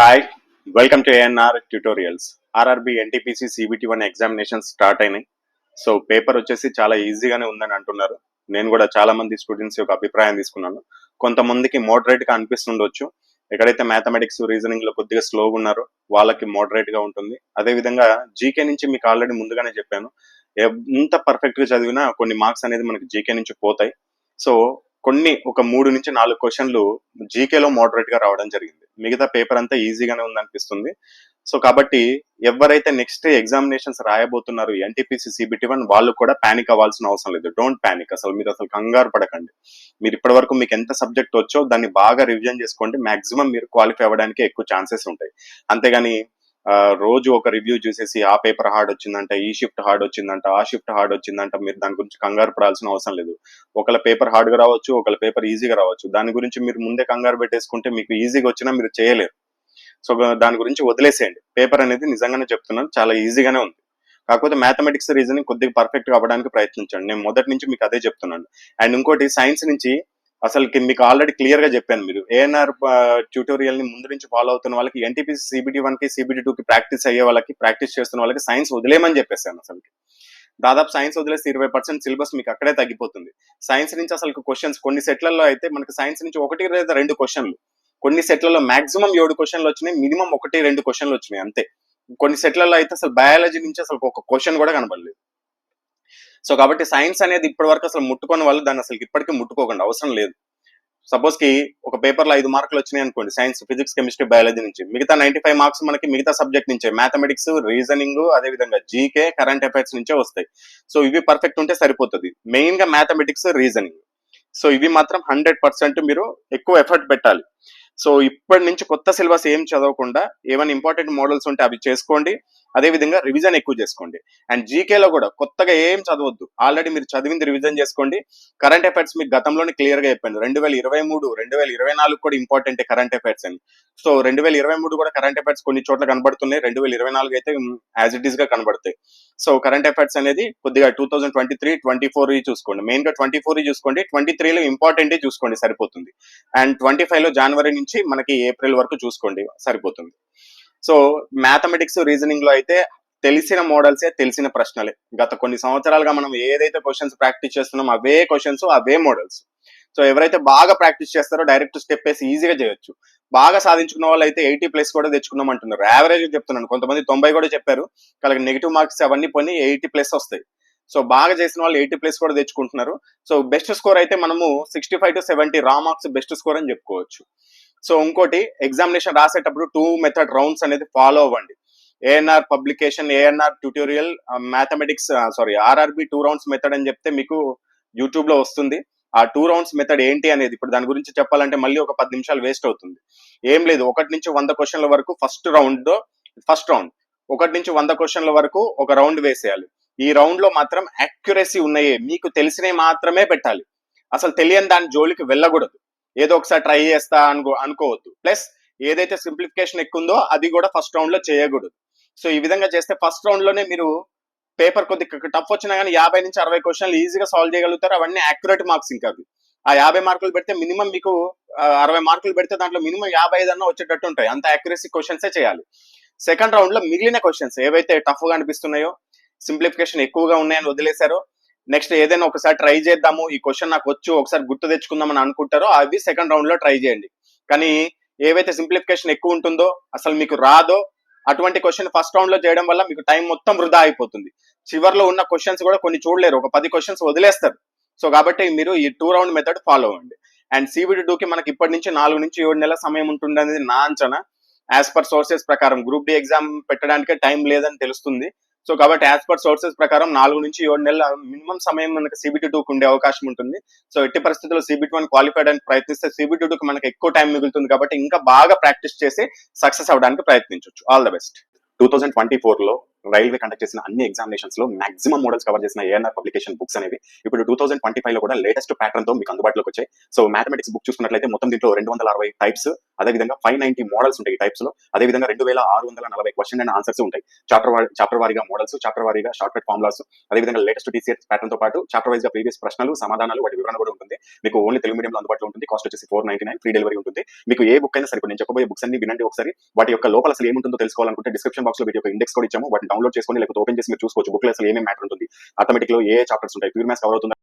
Hi, welcome to ANR tutorials. RRB NTPC CBT1 examination start అయినాయి. So paper వచ్చేసి చాలా ఈజీగానే ఉందని అంటున్నారు. నేను కూడా చాలా మంది స్టూడెంట్స్ యొక్క అభిప్రాయం తీసుకున్నాను. కొంతమందికి మోడరేట్ గా అనిపిస్తుండొచ్చు. ఎక్కడైతే మ్యాథమెటిక్స్ రీజనింగ్ లో కొద్దిగా స్లోగా ఉన్నారో వాళ్ళకి మోడరేట్ గా ఉంటుంది. అదే విధంగా జీకే నుంచి మీకు ఆల్రెడీ ముందుగానే చెప్పాను, ఎంత పర్ఫెక్ట్ గా చదివినా కొన్ని మార్క్స్ అనేది మనకి జీకే నుంచి పోతాయి. సో కొన్ని ఒక 3 నుంచి 4 క్వశ్చన్లు జీకేలో మోడరేట్ గా రావడం జరిగింది. మిగతా పేపర్ అంతా ఈజీగానే ఉందనిపిస్తుంది. సో కాబట్టి ఎవరైతే నెక్స్ట్ ఎగ్జామినేషన్స్ రాయబోతున్నారు ఎన్టీపీసీ CBT1 వాళ్ళు కూడా పానిక్ అవ్వాల్సిన అవసరం లేదు. Don't panic. మీరు అసలు కంగారు పడకండి. మీరు ఇప్పటి వరకు మీకు ఎంత సబ్జెక్ట్ వచ్చో దాన్ని బాగా రివిజన్ చేసుకోండి. మాక్సిమం మీరు క్వాలిఫై అవ్వడానికి ఎక్కువ ఛాన్సెస్ ఉంటాయి. అంతేగాని రోజు ఒక రివ్యూ చూసేసి ఆ పేపర్ హార్డ్ వచ్చిందంట, ఈ షిఫ్ట్ హార్డ్ వచ్చిందంట, ఆ షిఫ్ట్ హార్డ్ వచ్చిందంట, మీరు దాని గురించి కంగారు పడాల్సిన అవసరం లేదు. ఒకళ్ళ పేపర్ హార్డ్గా రావచ్చు, ఒకళ్ళ పేపర్ ఈజీగా రావచ్చు. దాని గురించి మీరు ముందే కంగారు పెట్టేసుకుంటే మీకు ఈజీగా వచ్చినా మీరు చేయలేరు. సో దాని గురించి వదిలేసేయండి. పేపర్ అనేది నిజంగానే చెప్తున్నాను చాలా ఈజీగానే ఉంది. కాకపోతే మ్యాథమెటిక్స్ రీజనింగ్ కొద్దిగా పర్ఫెక్ట్ గా అవ్వడానికి ప్రయత్నించండి. నేను మొదటి నుంచి మీకు అదే చెప్తున్నాను. అండ్ ఇంకోటి సైన్స్ నుంచి అసలు మీకు ఆల్రెడీ క్లియర్ గా చెప్పాను. మీరు ఏఎన్ఆర్ ట్యూటోరియల్ ని ముందు నుంచి ఫాలో అవుతున్న వాళ్ళకి ఎన్టీపీసీ CBT1 కి CBT2 కి ప్రాక్టీస్ అయ్యే వాళ్ళకి, ప్రాక్టీస్ చేస్తున్న వాళ్ళకి సైన్స్ వదిలేమని చెప్పేసాను. అసలు దాదాపు సైన్స్ వదిలేసి 20% సిలబస్ మీకు అక్కడే తగ్గిపోతుంది. సైన్స్ నుంచి అసలు క్వశ్చన్స్ కొన్ని సెట్లలో అయితే మనకి సైన్స్ నుంచి 1 లేదా 2 క్వశ్చన్లు, కొన్ని సెట్లలో మాక్సిమం 7 క్వశ్చన్లు వచ్చినాయి, మినిమం 1-2 క్వశ్చన్లు వచ్చినాయి అంతే. కొన్ని సెట్లలో అయితే అసలు బయాలజీ నుంచి అసలు ఒక క్వశ్చన్ కూడా కనబడలేదు. సో కాబట్టి సైన్స్ అనేది ఇప్పటి వరకు అసలు ముట్టుకొని వాళ్ళు దాన్ని అసలు ఇప్పటికీ ముట్టుకోకుండా అవసరం లేదు. సపోజ్ కి ఒక పేపర్ లో 5 మార్కులు వచ్చినాయి అనుకోండి, సైన్స్, ఫిజిక్స్, కెమిస్ట్రీ, బయాలజీ నుంచి, మిగతా 95 మార్క్స్ మనకి మిగతా సబ్జెక్ట్ నుంచే, మ్యాథమెటిక్స్, రీజనింగ్, అదే విధంగా జీకే, కరెంట్ అఫైర్స్ నుంచే వస్తాయి. సో ఇవి పర్ఫెక్ట్ ఉంటే సరిపోతుంది. మెయిన్ గా మ్యాథమెటిక్స్, రీజనింగ్. సో ఇవి మాత్రం 100% మీరు ఎక్కువ ఎఫర్ట్ పెట్టాలి. సో ఇప్పటి నుంచి కొత్త సిలబస్ ఏం చదవకుండా ఏమైనా ఇంపార్టెంట్ మోడల్స్ ఉంటే అవి చేసుకోండి. అదే విధంగా రివిజన్ ఎక్కువ చేసుకోండి. అండ్ జీకేలో కూడా కొత్తగా ఏం చదవద్దు. ఆల్రెడీ మీరు చదివింది రివిజన్ చేసుకోండి. కరెంట్ అఫైర్స్ మీకు గతంలోనే క్లియర్ గా చెప్పాను. 2023, 2024 కూడా ఇంపార్టెంట్ కరెంట్ అఫైర్స్ అని. సో 2023 కూడా కరెంట్ అఫైర్స్ కొన్ని చోట్ల కనబడుతున్నాయి. 2024 అయితే యాజ్ ఇట్ ఈస్ గా కనబడతాయి. సో కరెంట్ అఫైర్స్ అనేది కొద్దిగా 2023, 24 చూసుకోండి. మెయిన్ గా 24 చూసుకోండి. 23లో ఇంపార్టెంట్ చూసుకోండి, సరిపోతుంది. అండ్ 25లో జనవరి నుంచి మనకి ఏప్రిల్ వరకు చూసుకోండి, సరిపోతుంది. సో మ్యాథమెటిక్స్, రీజనింగ్ లో అయితే తెలిసిన మోడల్సే, తెలిసిన ప్రశ్నలే. గత కొన్ని సంవత్సరాలుగా మనం ఏదైతే క్వశ్చన్స్ ప్రాక్టీస్ చేస్తున్నామో అవే క్వశ్చన్స్, అవే మోడల్స్. సో ఎవరైతే బాగా ప్రాక్టీస్ చేస్తారో డైరెక్ట్ స్టెప్ వేసి ఈజీగా చేయొచ్చు. బాగా సాధించుకున్న వాళ్ళు అయితే 80+ కూడా తెచ్చుకున్నాం అంటున్నారు. యావరేజ్ చెప్తున్నాను, కొంతమంది 90 కూడా చెప్పారు. వాళ్ళకి నెగిటివ్ మార్క్స్ అవన్నీ పోయి 80+ వస్తాయి. సో బాగా చేసిన వాళ్ళు 80+ కూడా తెచ్చుకుంటున్నారు. సో బెస్ట్ స్కోర్ అయితే మనము 65 to 70 రా మార్క్స్ బెస్ట్ స్కోర్ అని చెప్పుకోవచ్చు. సో ఇంకోటి, ఎగ్జామినేషన్ రాసేటప్పుడు 2 మెథడ్ రౌండ్స్ అనేది ఫాలో అవ్వండి. ANR publication, ANR tutorial, mathematics, RRB 2 rounds method అని చెప్తే మీకు యూట్యూబ్ లో వస్తుంది. ఆ 2 రౌండ్స్ మెథడ్ ఏంటి అనేది ఇప్పుడు దాని గురించి చెప్పాలంటే మళ్ళీ ఒక 10 నిమిషాలు వేస్ట్ అవుతుంది. ఏం లేదు, 1 నుంచి 100 క్వశ్చన్ల వరకు ఫస్ట్ రౌండ్ 1 నుంచి 100 క్వశ్చన్ల వరకు ఒక రౌండ్ వేసేయాలి. ఈ రౌండ్ లో మాత్రం యాక్యురసీ ఉన్నాయే, మీకు తెలిసినవి మాత్రమే పెట్టాలి. అసలు తెలియని దాని జోలికి వెళ్ళకూడదు. ఏదో ఒకసారి ట్రై చేస్తా అనుకోవద్దు. ప్లస్ ఏదైతే సింప్లిఫికేషన్ ఎక్కువ ఉందో అది కూడా ఫస్ట్ రౌండ్ లో చేయకూడదు. సో ఈ విధంగా చేస్తే ఫస్ట్ రౌండ్ లోనే మీరు పేపర్ కొద్దిగా టఫ్ వచ్చినా కానీ 50 నుంచి 60 క్వశ్చన్లు ఈజీగా సాల్వ్ చేయగలుగుతారు. అవన్నీ యాక్యురేట్ మార్క్స్. ఇంకా అవి ఆ 50 మార్కులు పెడితే మినిమం మీకు 60 మార్కులు పెడితే దాంట్లో మినిమం 55 అన్న వచ్చేటట్టు ఉంటాయి. అంత యాక్యురసీ క్వశ్చన్సే చేయాలి. సెకండ్ రౌండ్ లో మిగిలిన క్వశ్చన్స్ ఏవైతే టఫ్ గా అనిపిస్తున్నాయో, సింప్లిఫికేషన్ ఎక్కువగా ఉన్నాయని వదిలేశారో, నెక్స్ట్ ఏదైనా ఒకసారి ట్రై చేద్దాము, ఈ క్వశ్చన్ నాకు వచ్చు, ఒకసారి గుర్తు తెచ్చుకుందామని అనుకుంటారో అవి సెకండ్ రౌండ్ లో ట్రై చేయండి. కానీ ఏవైతే సింప్లిఫికేషన్ ఎక్కువ ఉంటుందో, అసలు మీకు రాదో, అటువంటి క్వశ్చన్ ఫస్ట్ రౌండ్ లో చేయడం వల్ల మీకు టైం మొత్తం వృధా అయిపోతుంది. చివర్లో ఉన్న క్వశ్చన్స్ కూడా కొన్ని చూడలేరు, ఒక 10 క్వశ్చన్స్ వదిలేస్తారు. సో కాబట్టి మీరు ఈ 2 రౌండ్ మెథడ్ ఫాలో అవ్వండి. అండ్ CBT2కి మనకి ఇప్పటి నుంచి 4 నుంచి 7 నెలల సమయం ఉంటుంది అనేది నా అంచనా. యాజ్ పర్ సోర్సెస్ ప్రకారం గ్రూప్ డి ఎగ్జామ్ పెట్టడానికే టైం లేదని తెలుస్తుంది. సో కాబట్టి యాజ్ పర్ సోర్సెస్ ప్రకారం 4 నుంచి 7 నెలల మినిమం సమయం మనకి CBT2కి ఉండే అవకాశం ఉంటుంది. సో ఎట్టి పరిస్థితుల్లో CBT1 క్వాలిఫైడ్ అని ప్రయత్నిస్తే CBT2కి మనకి ఎక్కువ టైం మిగులుతుంది. కాబట్టి ఇంకా బాగా ప్రాక్టీస్ చేసి సక్సెస్ అవడానికి ప్రయత్నించవచ్చు. All the best. 2024లో రైల్వే కండక్ట్ చేసిన అన్ని ఎగ్జామినేషన్స్ లో మాక్సిమం మోడల్స్ కవర్ చేసిన ఏఎన్ఆర్ పబ్లికేషన్ బుక్స్ అనేవి ఇప్పుడు 2025 లో కూడా లేటెస్ట్ ప్యాటర్న్ తో మీకు అందుబాటులోకి వచ్చాయి. సో మ్యాథమెటిక్స్ బుక్ చూసుకున్నట్లయితే మొత్తం దీంట్లో 260 టైప్స్, అదేవిధంగా 590 మోడల్స్ ఉంటాయి ఈ టైప్స్ లో, అదేవిధంగా 2640 క్వశ్చన్ అండ్ ఆన్సర్స్ ఉంటాయి. చాప్టర్ వారీగా మోడల్స్, చాప్టర్ వారీగా షార్ట్ కట్ ఫార్ములాస్, అదేవిధంగా లేటెస్ట్ టీసీఎస్ ప్యాటర్న్ తో పాటు చాప్టర్ వైజ్ గా ప్రీవియస్ ప్రశ్నలు, సమాధానాలు, వాటి వివరణ కూడా ఉంటుంది. మీకు ఓన్లీ తెలుగు మీడియంలో అందుబాటులో ఉంటుంది. కాస్ట్ వచ్చేసి 499, ఫ్రీ డెలివరీ ఉంటుంది. మీకు ఏ బుక్ అయినా సరే, ఇప్పుడు నేను చెప్పబోయే బుక్స్ అన్ని వినండి ఒకసారి. వాటి యొక్క లోపల అసలు ఏముంటుందో తెలుసుకోవాలనుకుంటే డిస్క్రిప్షన్ బాక్స్ లో వీటి యొక్క ఇండెక్స్ కూడా ఇచ్చాము. వాటిని డౌన్లోడ్ చేసుకొని లేకపోతే ఓపెన్ చేసి మీరు చూసుకోవచ్చు. బుక్ లో అసలు ఏమేమి మ్యాటర్ ఉంటుంది, ఆటోమేటిక్ లో ఏ చాప్టర్స్ ఉంటాయి, ప్యూర్ మ్యాథ్స్ కవర్ అవుతుంది